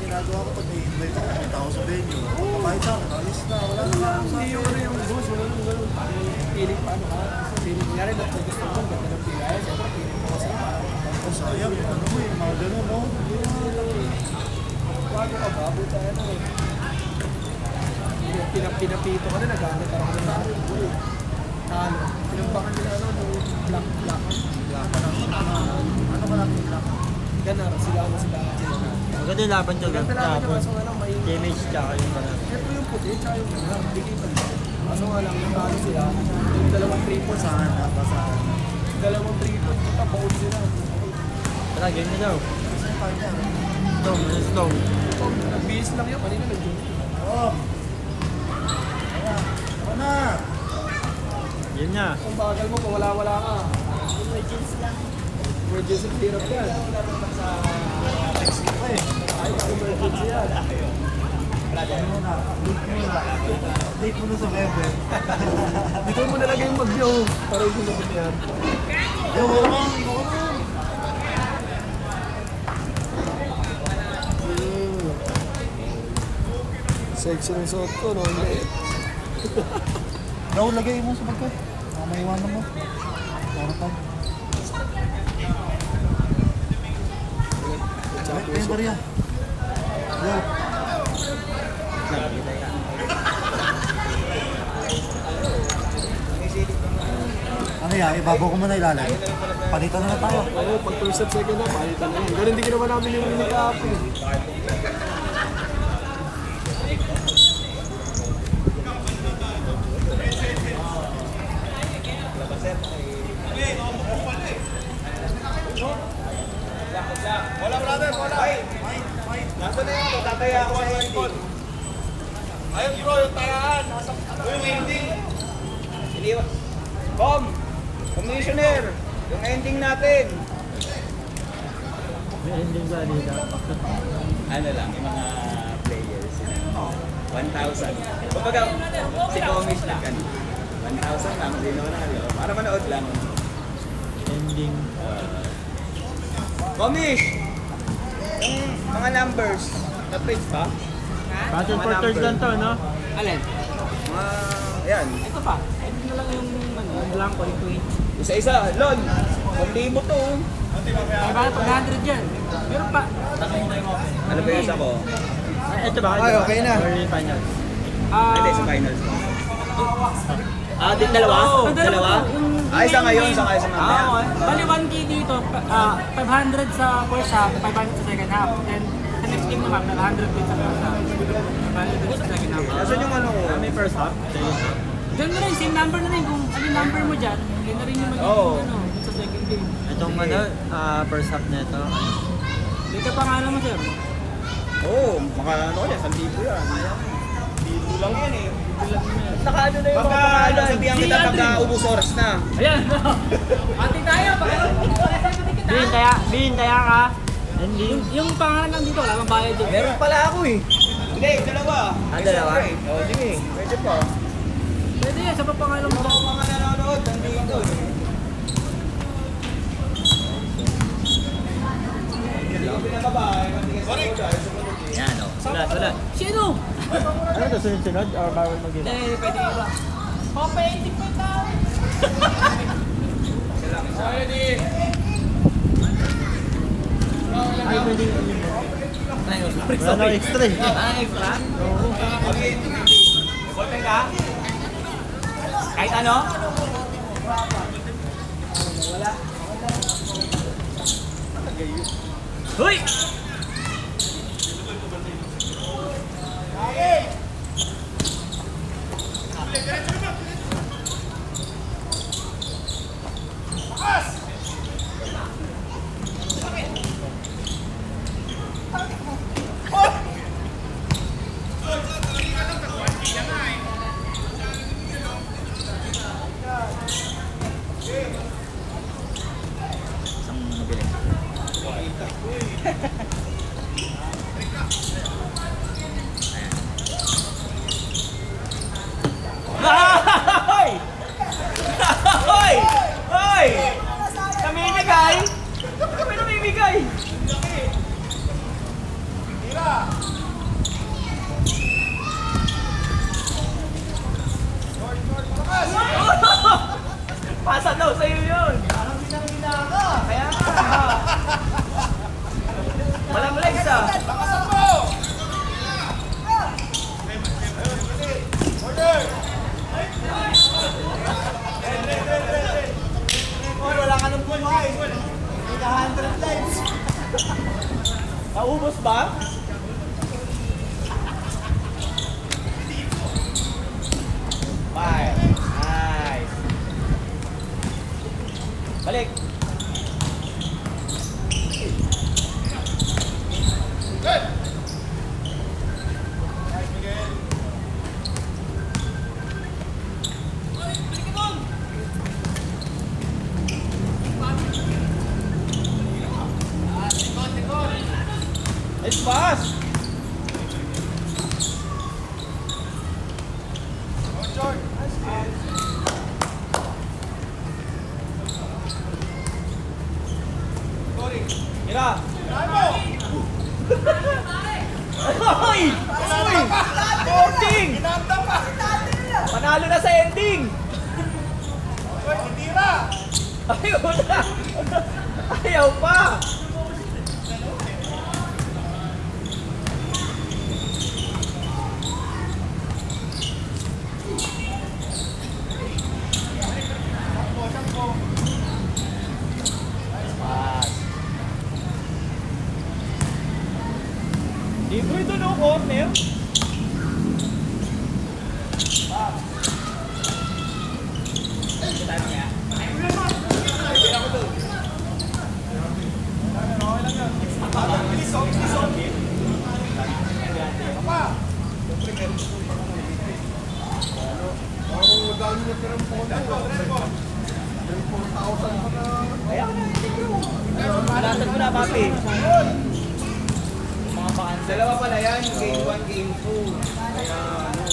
ginagawa ko pag may-invite ako, may tao sa venue. Kahit sa akin, alis na, wala na lang. Hindi yung ano yung boss, wala nang gano'n. Feeling pa ano ka, feeling niya rin at gusto mo, ganda ng pilay. Siyempre, feeling mo kasi Oh, sayang, ano mo yung mga gano'n, no? bago ka ba, buta ano eh. Pinapito ka na, nagamit ako ng laro. Talo. Pinambakan nila ano, black. Black ka lang. Ano ka natin black? Ganar, sila. Maganda yung laban dyan. Ganda lang yung kaso nga lang may... Damage tsaka yung ganar. Ito yung puti, tsaka yung ganar. Bigay pa rin. Kaso nga lang, natalo sila. Yung dalawang triple Basahan na, basahan. Dalawang triple, tapaon sila. Tara, game na daw. Kasi yung kanya. Stone. Nagbihis lang yun, kanina nag-jump. Oh! Kaya, ako na! Game na. Kung bagal mo, kung wala ka. Emergency lang. Emergency hirap yan. Text ko pa eh. Ay, emergency yan. Ano muna? Date muna sa Bebe. Dito mo nalagay yung mag-view. Para yung ginagin yan. Yo, wala kang, ikaw na. Sexy ng suot ko, no? Hindi. Raul, lagay mo sa bagay. Maiwanan mo. Para pa. Ayun, Maria. Yo. Ano yan? Ibabaw ko muna ilalim. Palitan na tayo. Oo, pag first at second na, palitan na yan. Ganun din ginawa namin yung mini kahapon. Wala brother, wala. Nasaan na yun? Tataya ako sa ending. Ayun bro, yung tayaan. Yung ending. Commissioner, yung ending natin. May ending sa dito. Ano lang, yung mga players. 1,000. Kumbaga, si Comish na kan. 1,000 lang, sino na. Para manood lang. Ending. Comish! Yung mga numbers, na-print pa? Battle for third lang to, no? Alin? Mga, yan. Ito pa. Ito na lang yung blanco, yung queen. Isa-isa, lol. 1,000 to. Parang 100 yan. Meron pa. Ano ba yung isa ko? Ito ba? Okay, okay na. Or yung final? Hindi, sa finals. Dalawa? Dalawa? Isa ngayon, isa kayo sa mamaya. Okay. Bali 1K dito, 500 sa first half, 500 sa second half. Then sa next game naman, 500 din sa first half. 500 din sa second half. Nasaan yung ano ko? May first half? Diyan na rin, same number na rin. Kung ano yung number mo dyan, yun na rin yung magiging Oo. ano, sa second game. Itong ano, first half na ito. Hindi ka pangalan mo, sir. Oo, maka ano ko yan, 1,000 yan. Dito lang yan eh. Nakaano na yung mga pangalan. Sabihan kita pagka ubus oras na. Ayan! Ate tayo, Bin, kaya ka. Ending. yung pangalan lang dito, wala kang bayad dito. Meron pala ako eh. Hindi, dalawa. Dalawa? Oo, sige. Pwede pa. Pwede yan, sa pangalan mo. Mga mga nanonood, nandito. Yan o. Sulat. Sino? Ano to, sunod-sunod? Or bawal mag-iba? Hindi, pwede iba. Papa, 85 tao. Ay, pwede yung wala na extra eh. Extra? Ballpen ka? Kahit ano? Hoy! Isang mabilis. Naubos ba? Five. Nice. Balik. Nice pass. Mira. Ay! Uy! Ending! Panalo na sa ending! Ayaw na! Ayaw pa! Pass. Libre doon o corner. Alasan mo na, papi. Mga paan. Dalawa pala yan, game 1, game 2. Kaya ano.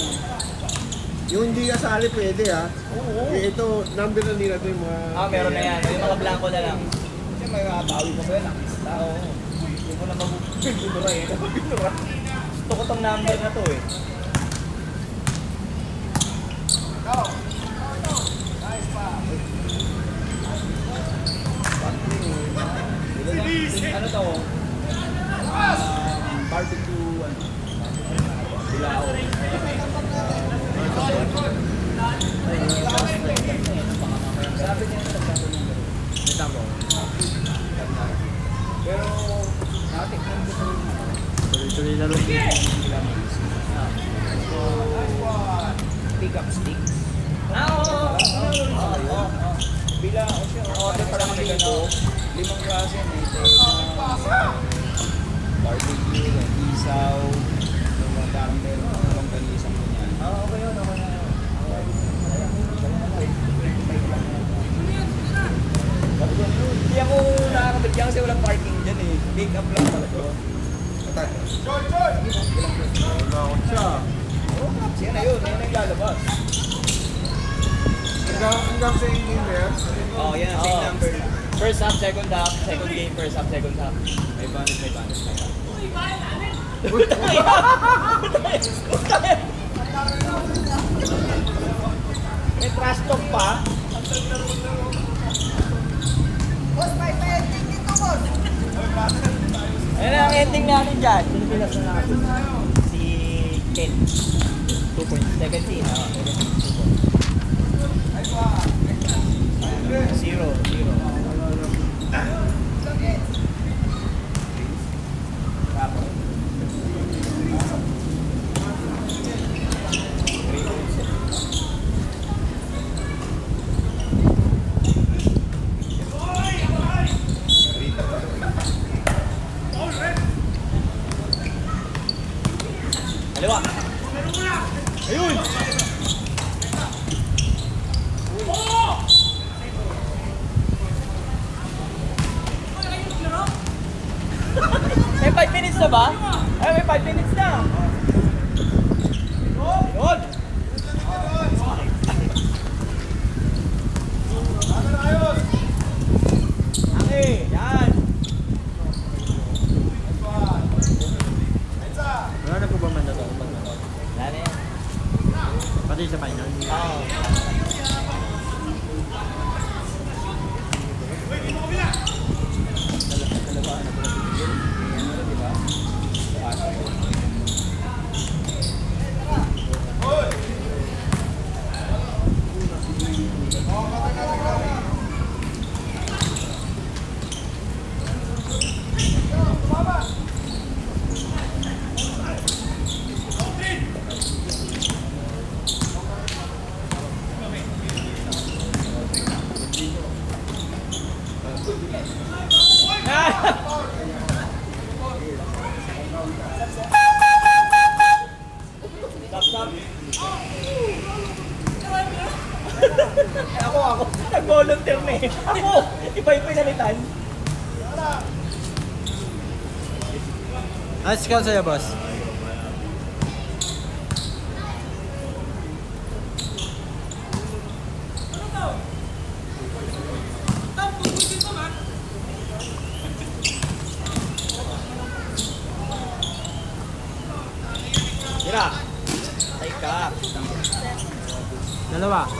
Yung hindi kasali pwede ha. Oo. Ito, number na nila ito yung mga... Meron na yan. Yung mga blanco na lang. Kasi may bawi mo ba yan? Nakista. Oo. Hindi mo na mabubindura eh. Mabubindura. Gusto ko tong number na to eh. Ano to? Barbecue, ano? Bilao. Sabi niya sa Kita mo. pero natikman ko sa Tuloy-tuloy na rin. pick up sticks. Oo. Bilao siya. Order pa lang may dito. 5 klase. May barbecue, isaw, parang meron ang kalisang ko niyan. Okay yun, okay na yun. Hindi ako nakakabit yan kasi walang parking dyan eh. Pick up lang talaga. Nagkakot siya. Yan na yun, yan na yung lalabas. Hanggang sa ending na yan. Oo, yan ang same number na. First half, second half, second game, first half, second half. May bonus. May trash talk pa. Ayun ang ending natin dyan. Sino pilas na natin? Si Ken. 2 points. Second team. Zero. Kaliwa. Ayun! May 5 minutes na ba? Ay, may 5 minutes na. Yun! Okay, yan. Wala na po ba man na ito? Wala na yan. Pati sa final. Oo. kami. Ako! Iba yung pinalitan. Nice call sa'yo, boss. Tira. Take up. Dalawa.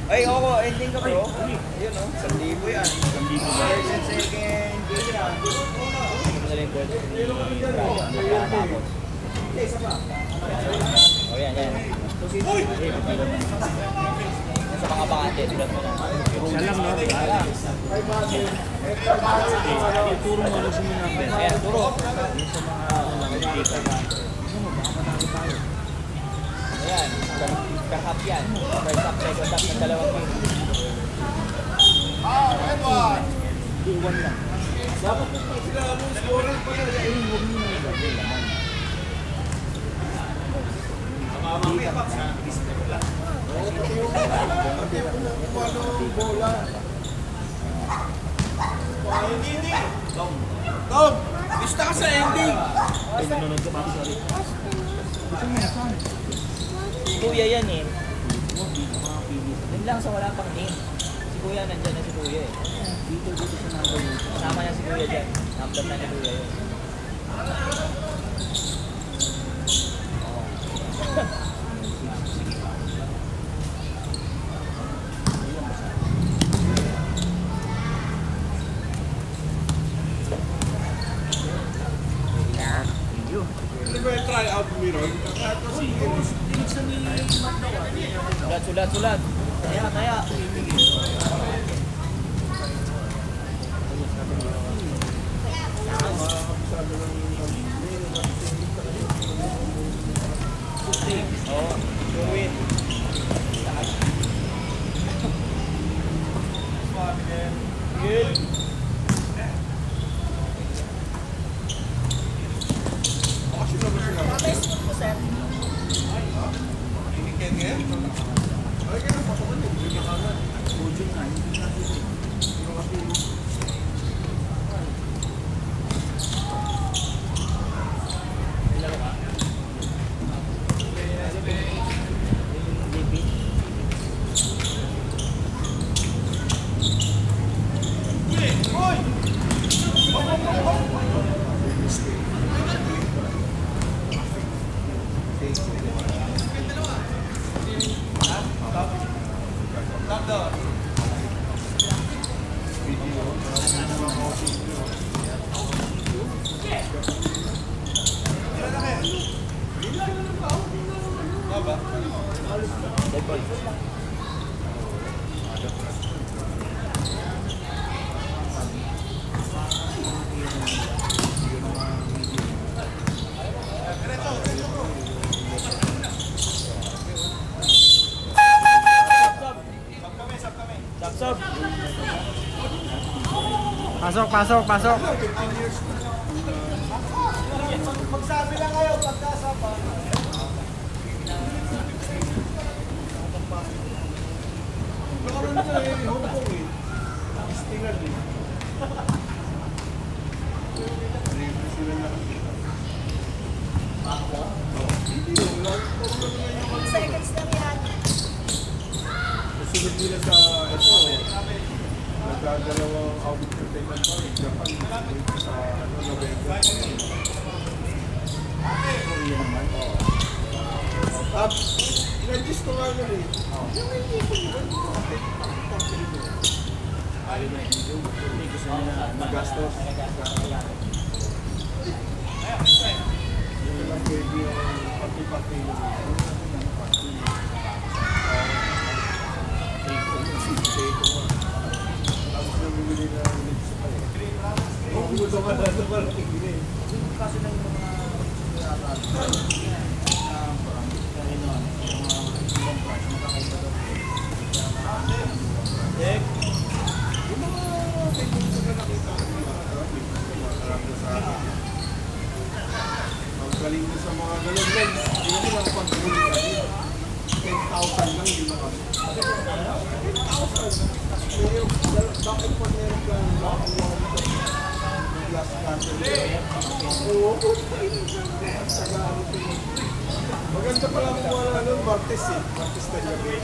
Ay, ako, ending ka bro. Yun o, 1,000 yan. 1,000. First and second, game round. Ito na lang yung gold ni Brad. Tapos. O yan, yan. Yan sa mga bakante, tulad mo na. Siya lang, no? Diba? Turo mo lang siya number. Ayan, turo. Ayan, kahap yan. First up, second up ng dalawang game. Iwan lang. Tom! Lista ka sa ending! Si Kuya yan eh. Yun lang sa wala pang name. Si Kuya nandyan na si Kuya eh. Dito sa number yun. Kasama niya si Kuya dyan. Number na ni Kuya yun. Try out mirror. Sulat. Taya. Oh, win. Good. Sab. Pasok. Magsabi lang kayo pagkasapa. Meron na Hong Kong eh. Stinger din. Sila na kasi. Hindi yun. Seconds lang yan. Sunod nila sa ito. Nagdadalawang audit containment pa rin. Japan. Sa November. I-register nga nun eh. Yung hindi ko yun. Ayaw na hindi gusto niya magastos. Yung lang pwede yung pati-pati yung tapos namimili na ulit sa pala. Kung gusto ka na sa pala, tigil eh. Kasi lang yung mga Maganda pala kung wala ng Martes eh. Martes na gabi.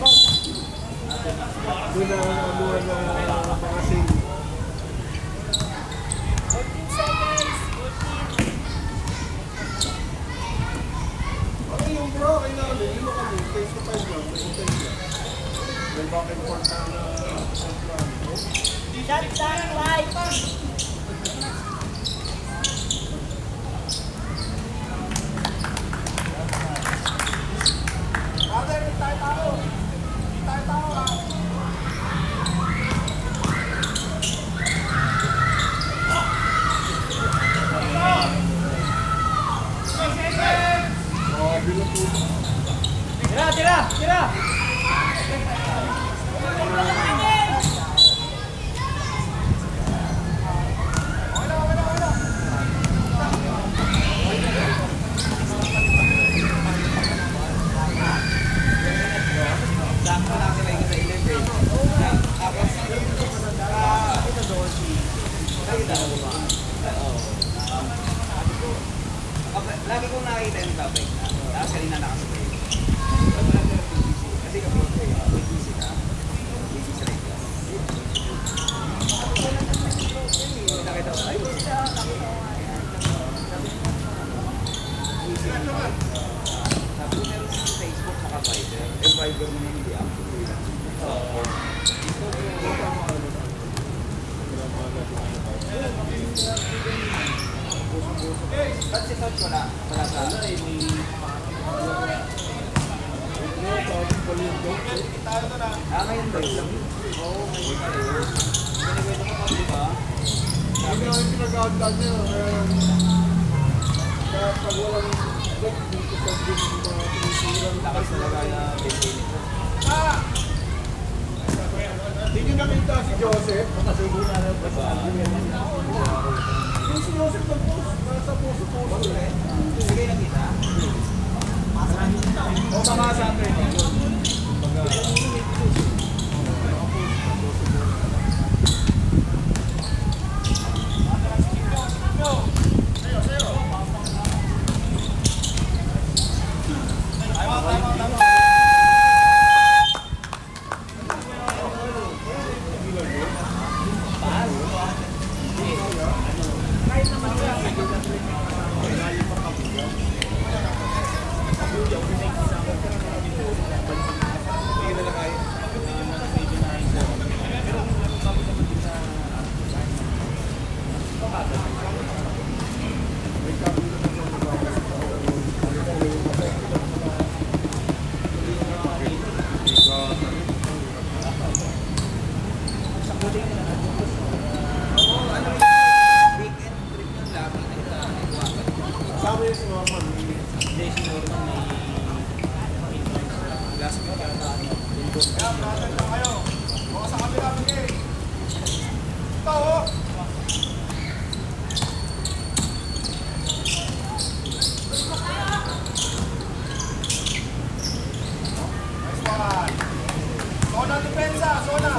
Doon na anuhan na mga sale. 14 seconds. Ano yung bro? Kaya namin, lima kami. Face to face lang. Face to face lang. May back and forth na plan. Shot down live. Tira, tira, tira! Sakto lang sila yung sa 11. Tapos, ito doon si... Nakita ko ba? Oo. Okay, lagi kong nakita yung topic. Tapos kanina nakasabay. Kasi kapag may busy ka, busy sa rin ka. Nakita ko, ay, busy ka. Tapos meron sa Facebook naka-Viber. Yung Viber mo na hindi active. Ba't si Touch wala? Wala sa... Ngayon ba yun? Oo, ngayon ba yun? Ganito ka pa, di ba? Hindi na yung pinag-aandaan niya. Kaya pag walang break, dito sa gym yung mga pinisiran. Lakas talaga na maintain ito. Hindi nyo nakita si Joseph. Yung si Joseph nag-post. Nasa puso-puso eh. Sige nakita? O baka sa akin. Sama yung si Norman. Last week yata ano. Zona depensa, zona.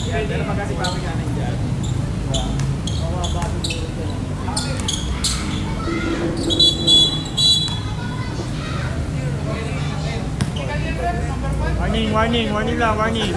Yan, pero magkasi papi ka nandiyan. Warning, warning, warning lang, warning.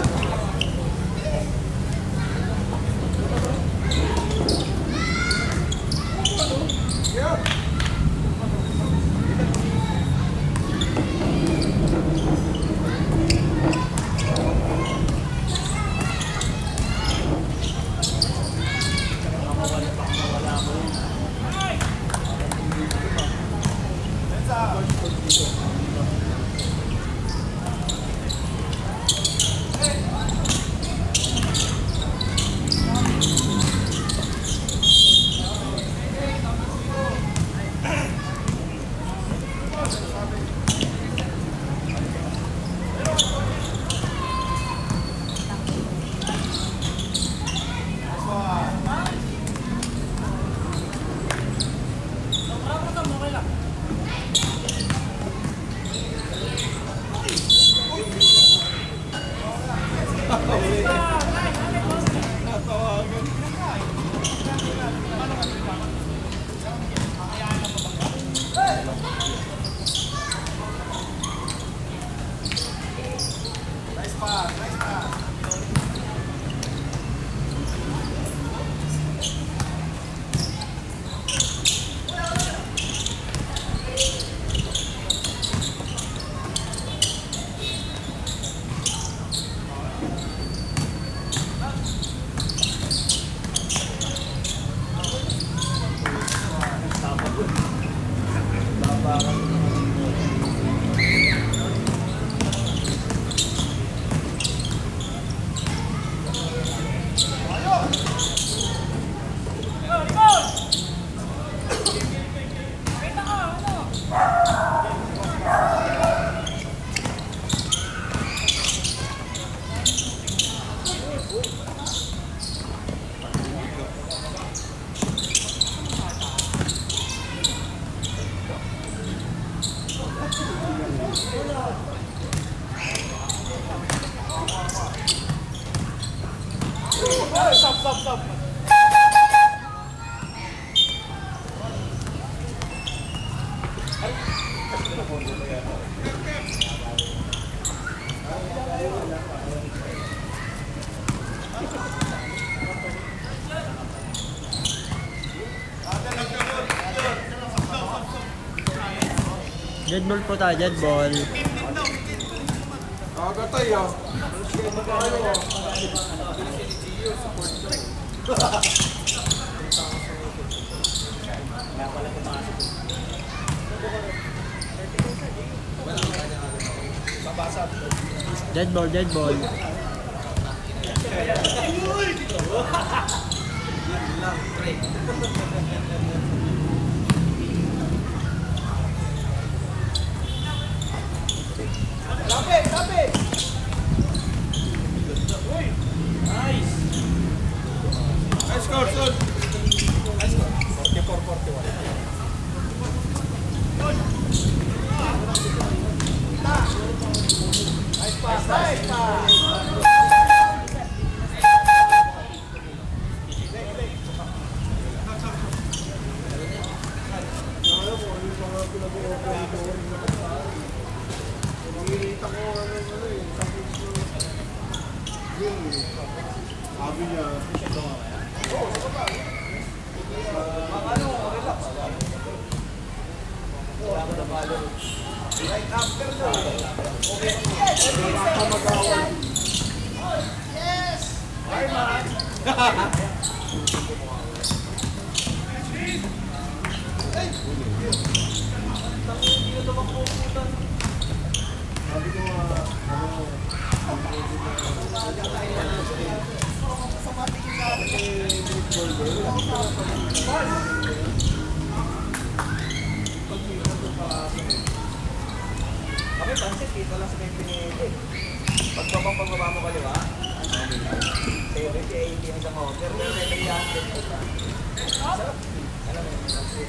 Dead ball po tayo, dead ball. Kagatay ah. Dead ball, dead ball. Nice score, son. Nice score. 44-41. Sabi niya, sabi ko Kami pansit, dito lang sa may pinili. Pagbaba mo kaliwa, 70-80 ang isang order, pero may yan. Sarap. Alam mo, pansit.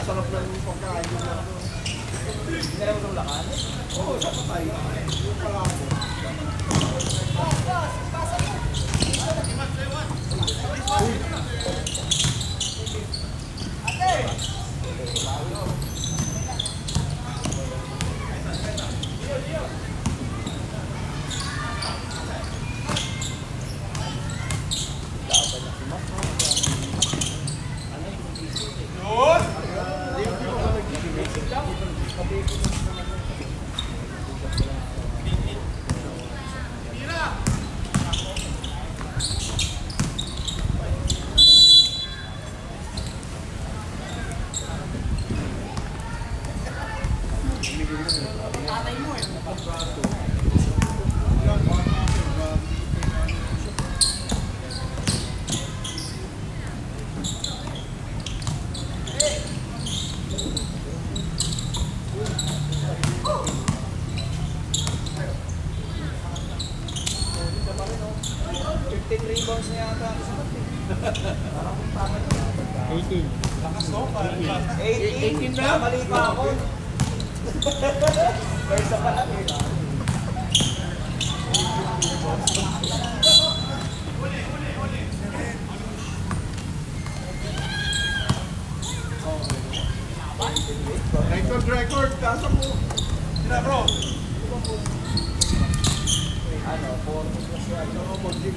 Sarap lang yung pagkain yun lang. Hindi na lang itong lakan. Oo, sa patay. Yung pala ako. Rebounds na yata. 18. 18 na? Mali pa ako. Kaysa pa lang eh. Record. Kaso mo. Sina bro. Ano, 4 plus yan. Ano mo, mag-give.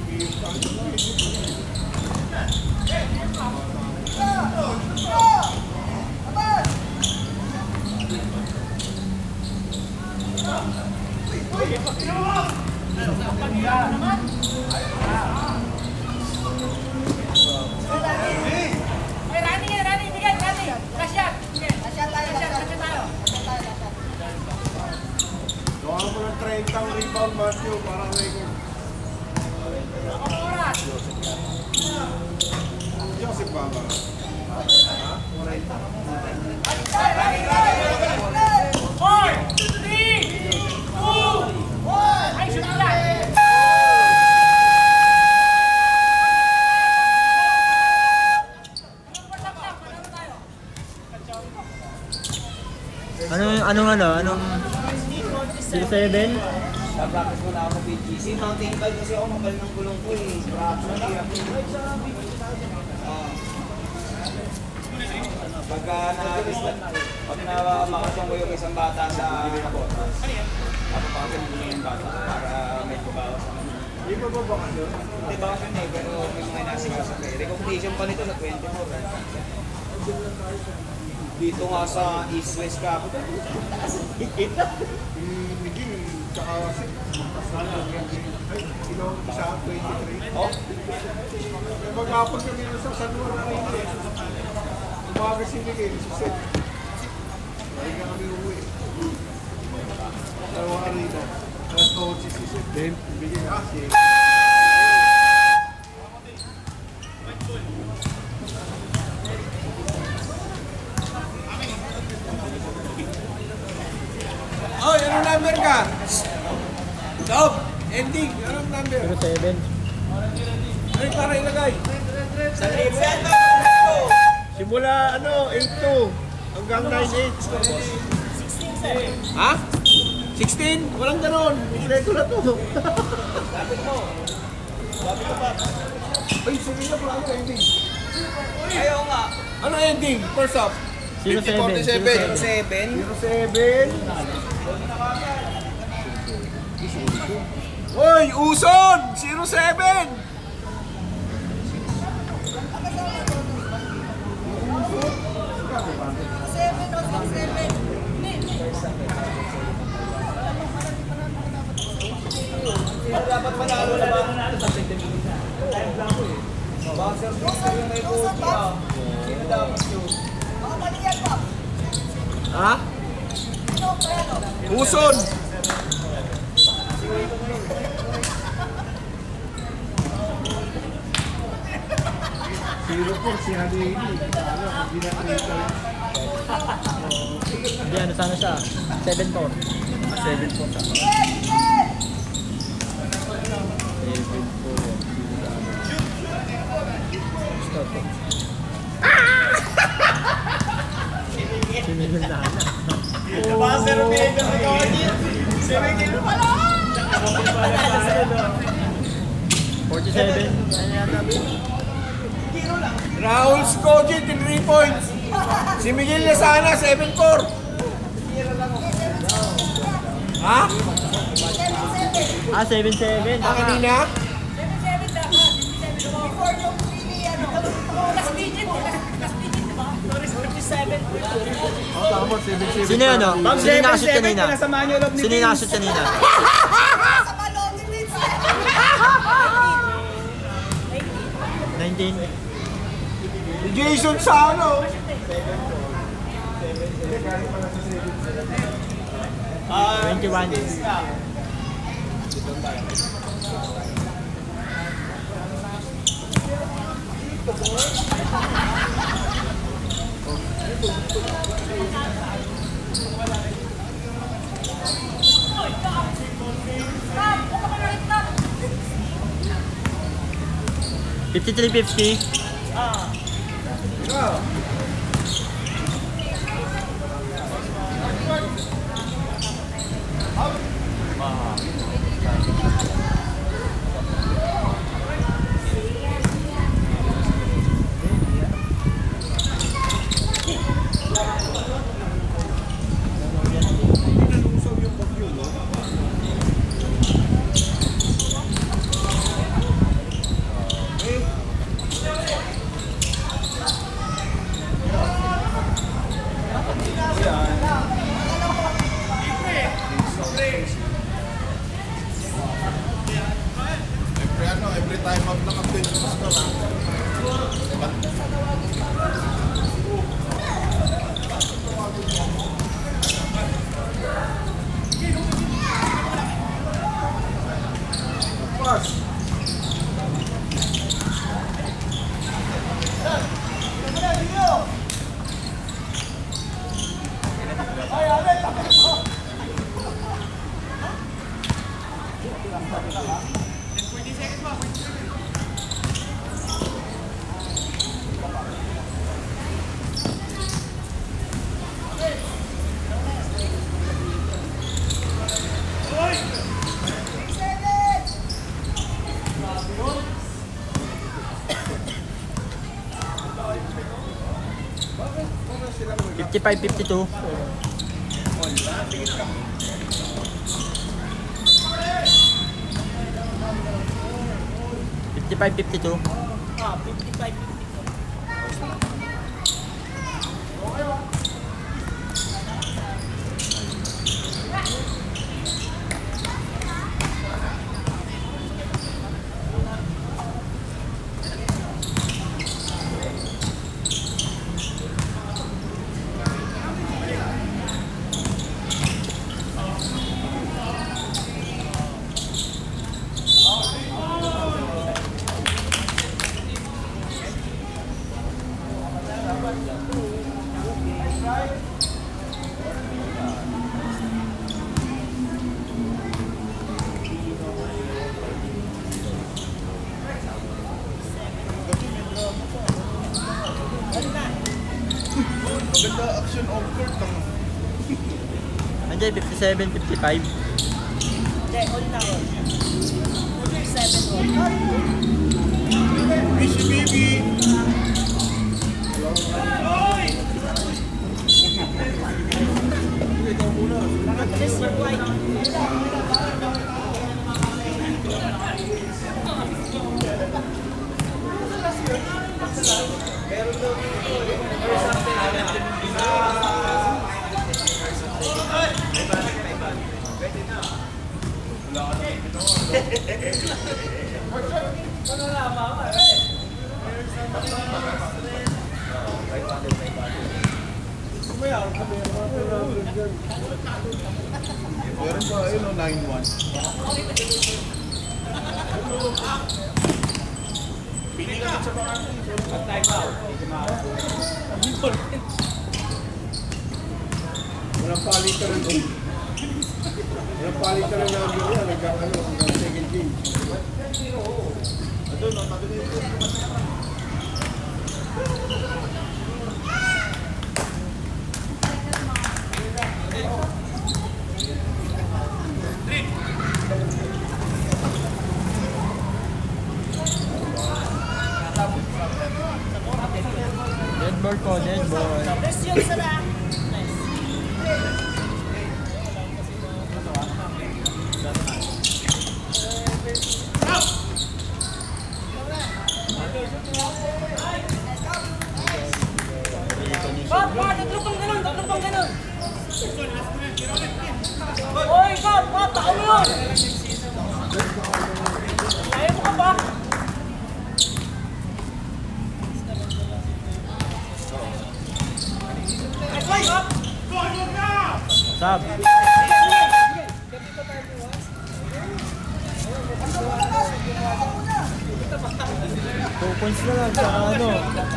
Running, bigyan, running. Rasya. Rasya tayo. Gawa mo ng 30 ang rebound, Matthew, para record. Joseph Baba. Ha? 4, 3, 2, 1. Ay, shoot lang. Anong 07? Napractice ko na ako PGC. Mountain bike kasi ako mabal ng gulong ko eh. Fraction, hirap yung bike sa pagka makasong ko yung isang bata sa kabotas, napapakasin ko yung bata para may kubawas sa kanya. Di ba ba ka doon? Hindi ba kasi eh, pero may mga inasikasa ko eh. Recognition pa nito sa 24. Dito nga sa East-West Capital. Naging tsaka sino isa 23. Oh? Maghapon kami na sa San Juan Arena. Umaga si Miguel, si Seth. Hindi ka kami uwi. San Juan Arena. Alas 12 si Seth. Then, bigyan kasi. Oh, anong number ka? Stop! Ending! Anong number? 07. Ay, para ilagay. Sa libo yan! Simula 8-2 hanggang 9-8. 16, 7. Ha? 16? Walang ganon. Ito na to. Lapit mo. Lapit ko pa. Ay, sige na pala ano ending. Ayaw nga. Ano ending? First up. 07. 7. 07. Hoy, Uson! 07! Dapat manalo na ba? Time lang ko eh. Bouncer yung may booty. Ha? Uson! Zero po, si Halili. Hindi na kita. Hindi, ano sana siya? 7-4. 7 po sa Sinilun na na. Baka pero pinagkas na gawin niya. 7 kilo pala! 47. Ano yata? Raul Skojit in 3 points. Si Miguel Lasana, 7-4. Ha? Ah, 7-7. Ah, kanina? Oh, tama, 7-7. Sino yun, no? Pag Sino yung nakashoot 7-7, kanina? pinasamahan niyo loob ni Sino yung Vince. nakashoot kanina? Nineteen. Si Jason Sano. Ah, 21. $53.50. Every time out lang ang bench mo na. Pass. $55.52. $55.52. Ah, 55. Maganda action on court lang. Andiyan, 57.55. Hindi, all na all. 7 all. Miss you, baby. This your white. Meron pa, ayun o, 9-1. Walang palitaran doon. Walang palitaran na ang gano'n. Nagkakano, hanggang second game. Ito, no? Dead ball po, dead ball. Bot, tatlo pang ganun, tatlo pang ganun. Oy, bot, tao mo yun. Kaya mo ka ba? Sab. 2 points na lang sa ano,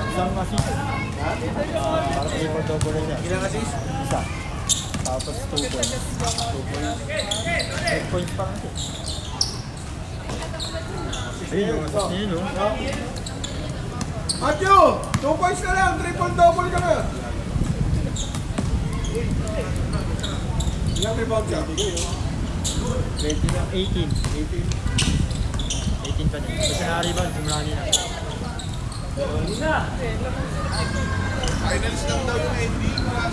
isang assist. Para triple double na siya. Ilang assist? Isa. Tapos 2 points. 8 points pa lang siya. Ayun, yung assist niya yun, no? Matthew! 2 points ka lang! Triple-double ka na! Ilang rebound ka? 20 na, 18 pa din. Kasi na-rebound, simula nila. Finals lang daw yung ending sa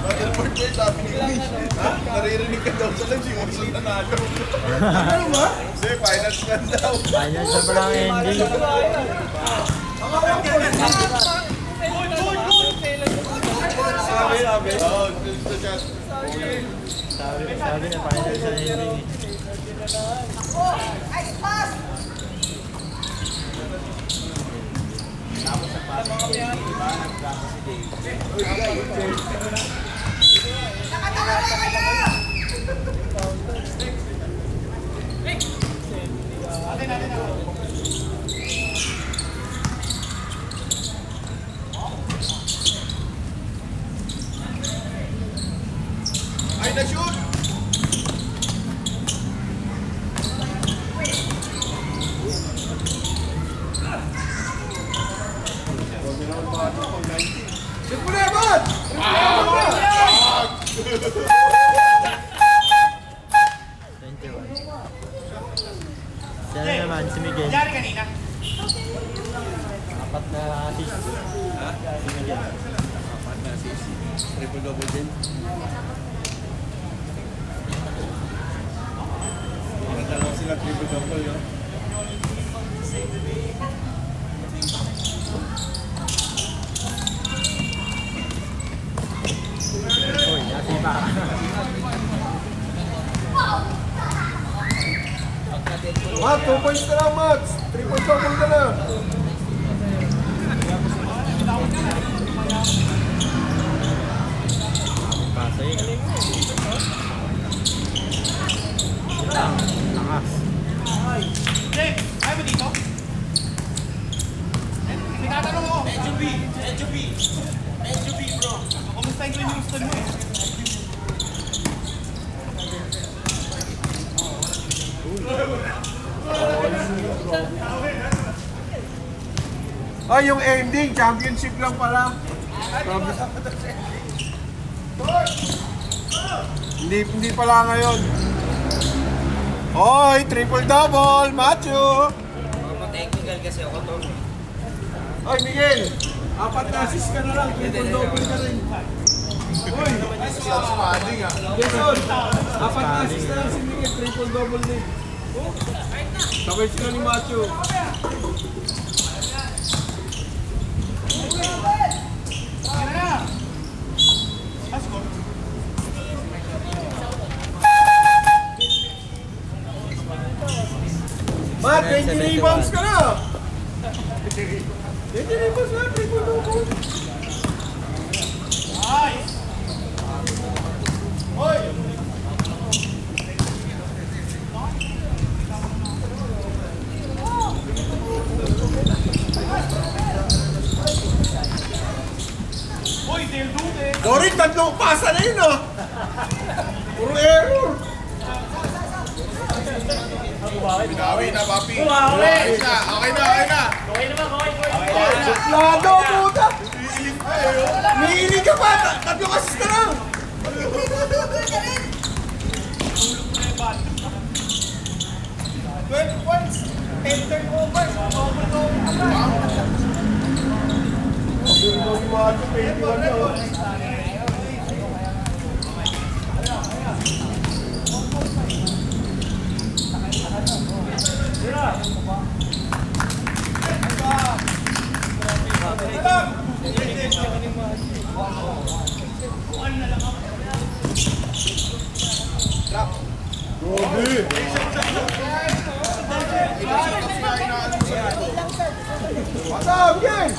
Battleport Bay, sabi ni English. Ha? Naririnig ka daw sa lunch, yung Wilson nanalo. Ano ba? Hindi, finals lang daw. Finals na pala ang ending. Sabi. Oo, sa chat. Sabi na, finals na ending eh. Ay, na-shoot! Shoot mo na, Evan! Siya na naman, si Miguel. Nangyari kanina. 4 na assist. Si Miguel. Apat na assist. Triple-double din. Parang dalawa sila triple-double, yun. Uy, nasipa. Mat, 2 points ka lang, Mat! Triple-double ka lang! Pasay. Lakas. Jake, kaya mo dito? Tinatanong ako. Medyo B, bro. Kumusta yung Glenn Houston mo eh? Ay, yung ending, championship lang pala. Hindi pala ngayon. Hoy, triple-double, Matthew! Technical kasi ako to. Hoy, Miguel! 4 na assist ka na lang, triple-double ka rin. Hoy! That's padding ah. Jason, 4 na assist na lang si Miguel, triple-double din. Sabay sila ni Matthew. Mat, 20 rebounds ka na! 20 rebounds na, triple-double. Dorit, tatlong pasa na yun, oh! Puro error! Binawi na, papi. Bumawi. Okay na, okay na, okay na. Okay naman, okay. Suplado, puta! Mihilig ka pa! Tatlong assist na lang! 12 points. 10 turnovers. Pasam, game!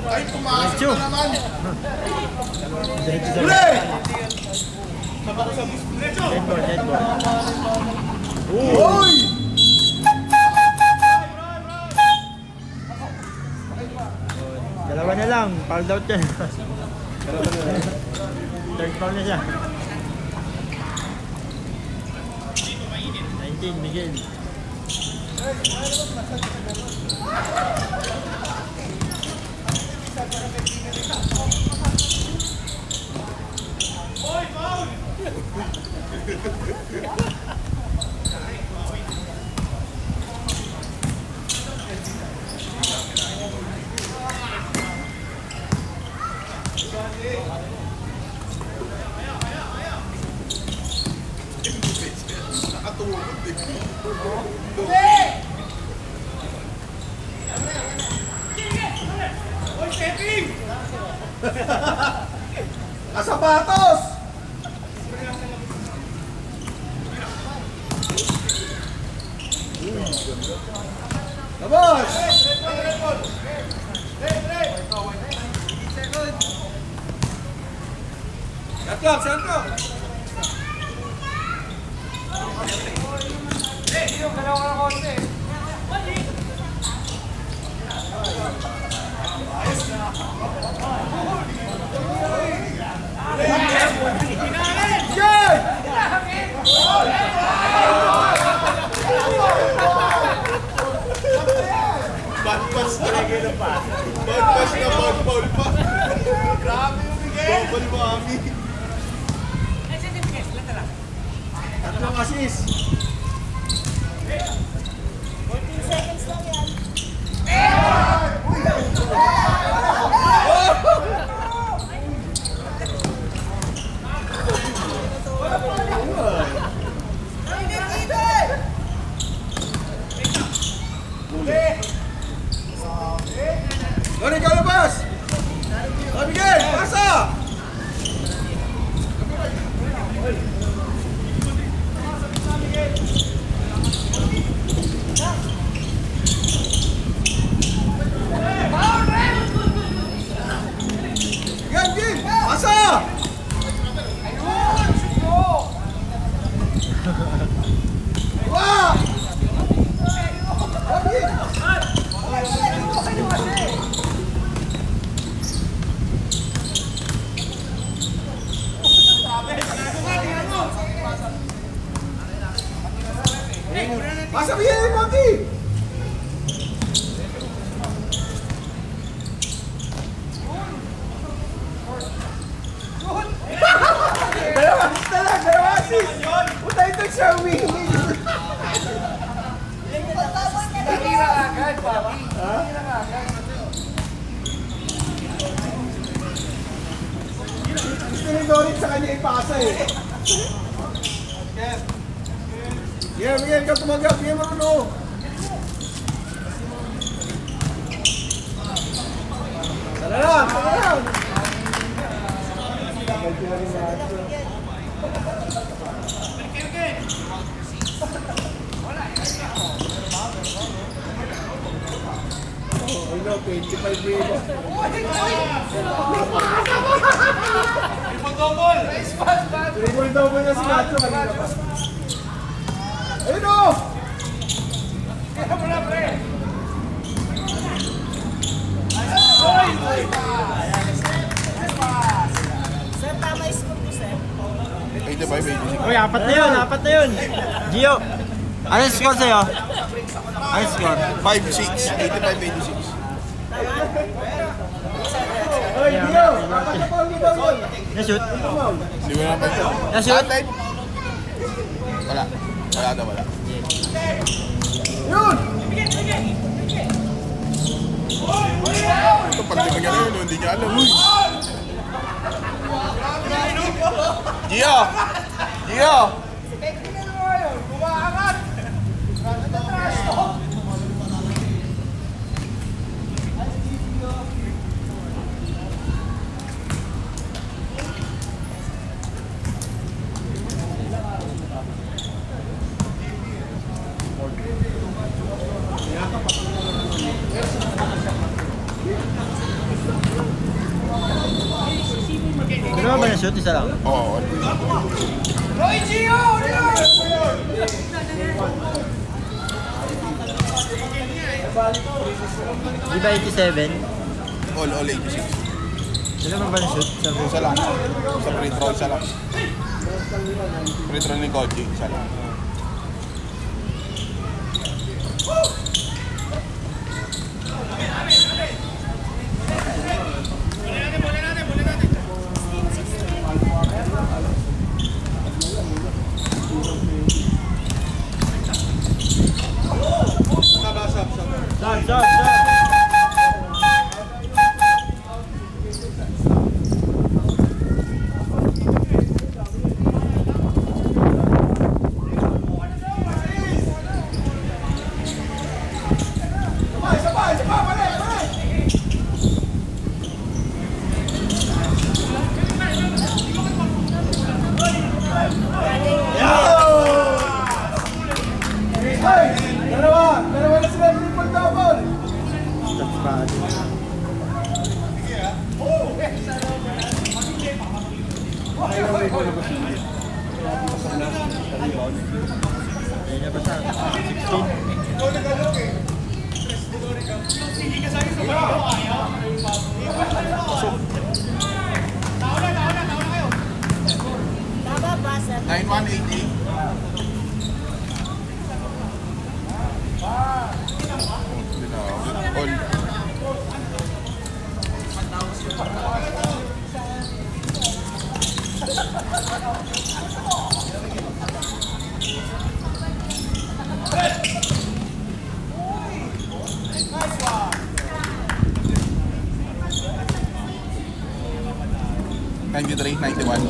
Ay, pumasok na naman. Huli! Uy! Dalawa na lang, fouled out yan. Third foul na siya. 19, Miguel. Kasapatos! Labas! Shot clock! Bad-pass na. Bad-pass na, bad-foul pa. Grabe yung bigay. Double mo, Ami. Tatlong assist! 14 seconds lang yan. Dorit, ikaw labas! Miguel, pasa! Game! Pasa! Wah! Pasa bien, Monty! Dalawa assist! Puta, ito siya winning! Gusto ni Dorit sa kanya ipasa eh. Miguel, ikaw tumagal. Miguel, marunong. Sana lang, sana lang. I know, 25 million. Triple double na si Nacho kanina pa. Ayun o! Sir, tama yung score ko, sir. 85, 86. Uy, apat na yun. Gio, ano yung score sa'yo? Ano yung score? 5-6. 85, 86. Ay, Dio! Dapat na pang double! Na-shoot? Hindi mo naman ito. Na-shoot? Wala. Wala na, wala. Yun! Ito, pag binigyan na yun, hindi niya alam. Uy! Gio! Gio! Ano ba na-shoot? Isa lang. Oo. Di ba 87? All 86. Sila ba na-shoot? Sabi Isa lang. Sa free throw, isa lang. Free throw ni Koji, isa lang. Sab. Dalawa na sila triple double! Ayun ba siya? 16. Tama ba, sir? 9188. All. $93, $91.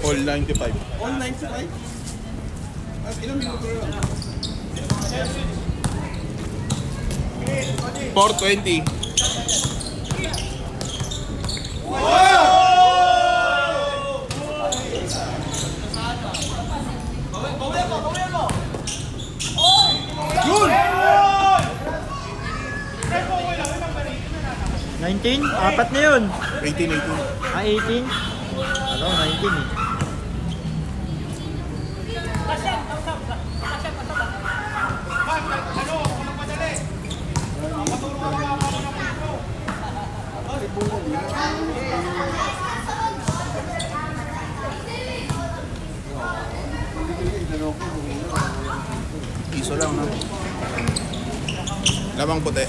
All 95. All 95? At ilang minuto na lang? 420. Yun! 19? Apat na yun. 18, 18. Ah, 18? Ano, 19 eh. Piso lang, no? Lamang puti.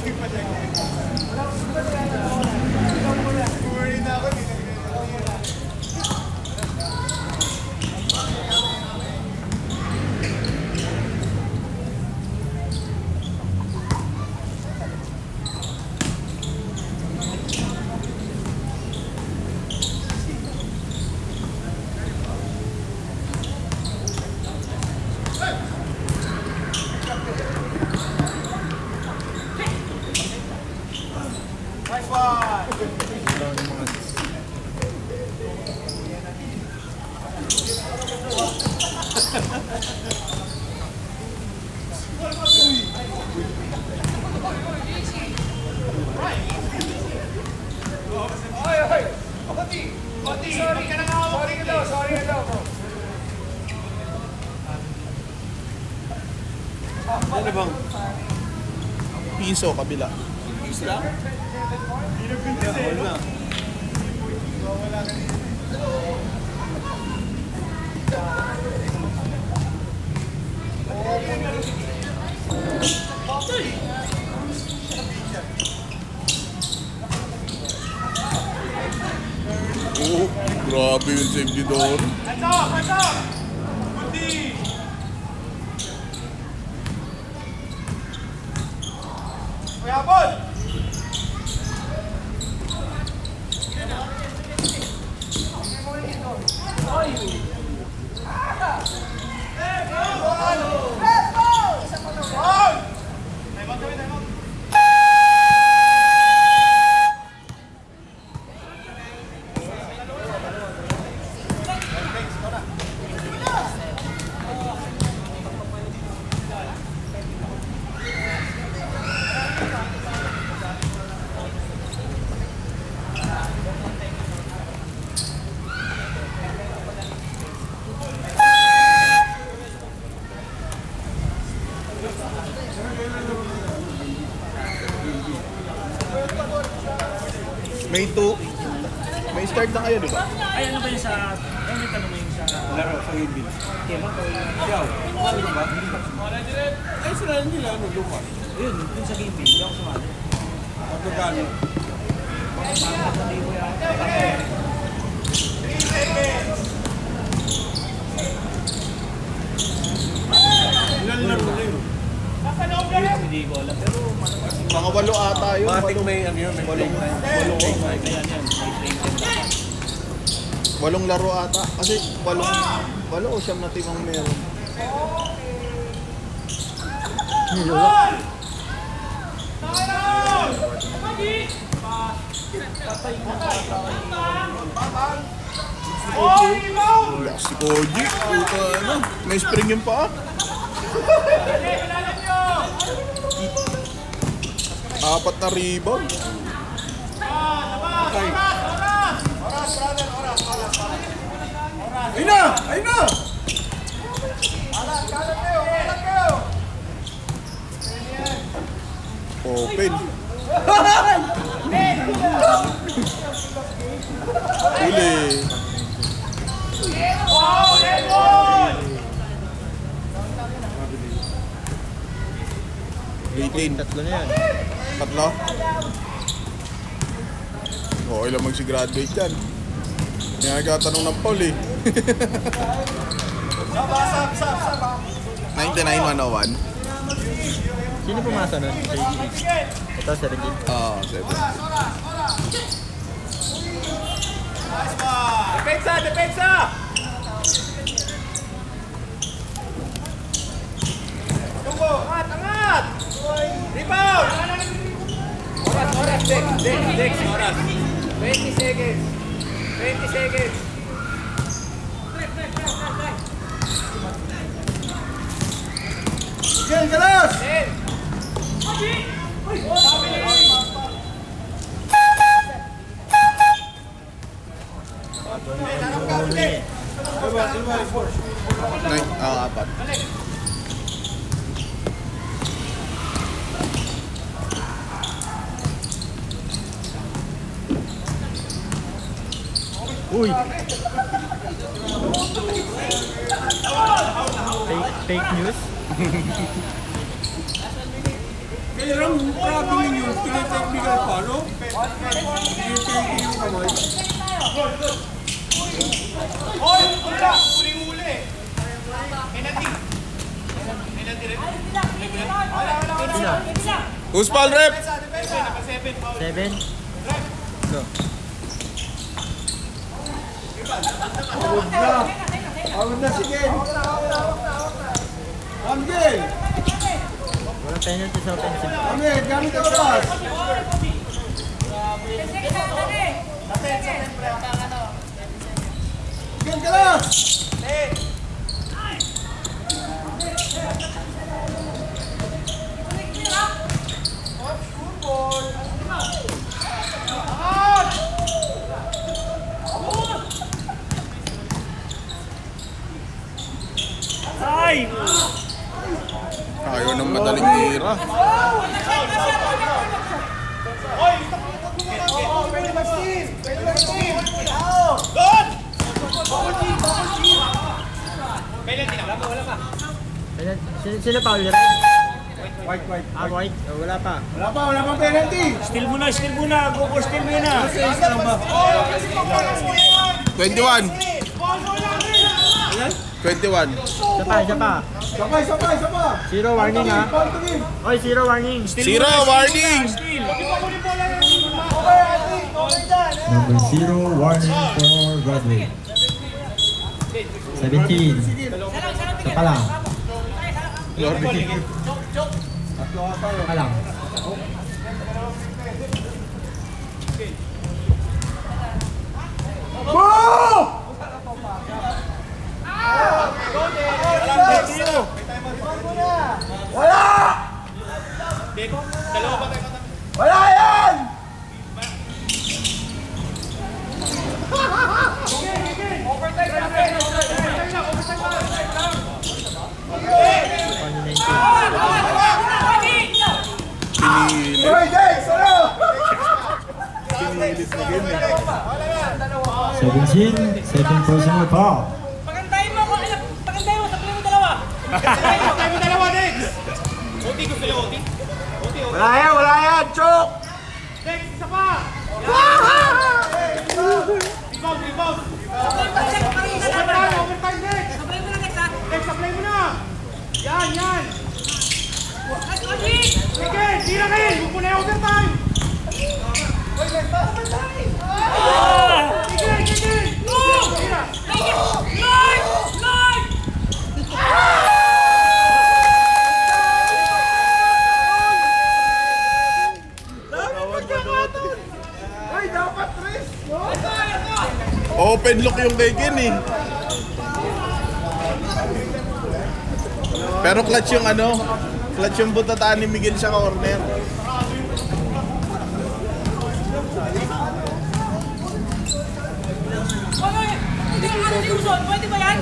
Ano bang? Piso, kabila. Piso lang? Wala. Oh, grabe yung safety-door. May 2. May start na kayo, di ba? Ay, ano ba yung sa... Ano yung tanong mo yung sa... Laro sa Gilbin. Kema ko yung... Siyaw, ano ba? Ay, sila nila, ano, lupa. Yun, dun sa game hindi ako sumali. Magkakano? Ilan laro na yun? Hindi ko alam. Pero Mga 8 ata yun. Matik may ano yun, may play time. ayan yan. May play 8 laro ata. Kasi 8 o 9 na timang meron. Wala si Koji. Puta, ano? May spring yung paa. Apat na rebound. Okay. Ayun na! Ayun na! Open. Huli. Tatlo na yan. Tatlo? Okay lang magsi-graduate yan. Kaya nagkatanong ng Paul eh. 99-101. Sino pumasa nun? Ito, Sir Reggie. Oo, 7. Depensa! Depensa! Tunggu! Angat! Angat! Rebound! Oras! Oras! Dex! Oras! 20 seconds! 20 seconds! Yan, galas! 10! Apat. Uy! Fake news? Ram, grabe ninyo. Tinetechnical pa, no? Tinetechnical yung kamay. Hoy! Wala! Uli-uli! Penalty! Penalty rin? Who's foul, rep? Seven. Awad na si Ken. Angel! Walang penalty sa offensive. Angel, gamit ang pass. Ken, kalas! Ayaw ng madaling tira. Pwede mag-steal! Pwede mag-steal! Doon! Penalty na. Wala pa. Sino foul? Red? White. Ah, white. Oh, wala pa. Wala pang penalty. Steal mo na. Go steal mo na. 21. 21. Isa pa. Sabay. Zero warning ha. Ball to game. Oy, zero warning. Zero warning. Number 0, warning for Broadway. 17. Isa pa lang. Isa pa lang. Wala yan! Hoy, Dex! Ano? 17, second personal foul. Pagandahin mo sa play mo dalawa! Pagandahin mo dalawa, Dex! Oti ko sila, Oti. Wala yan! Choke! Dex, isa pa! Rebound! Overtime, Dex! Dex, supply mo na! Yan! Sige, tira kayo! Huwag mo na yung overtime! Sige! Tira! Hoy, dapat tres! Open look yung kay Ken eh. Pero clutch yung clutch yung butataan ni Miguel sa corner. Pwede ba yan?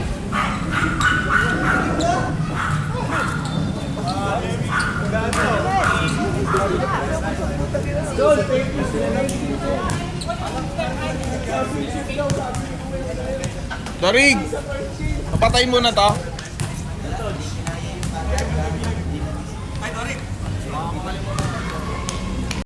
Darig! Papatayin mo na to.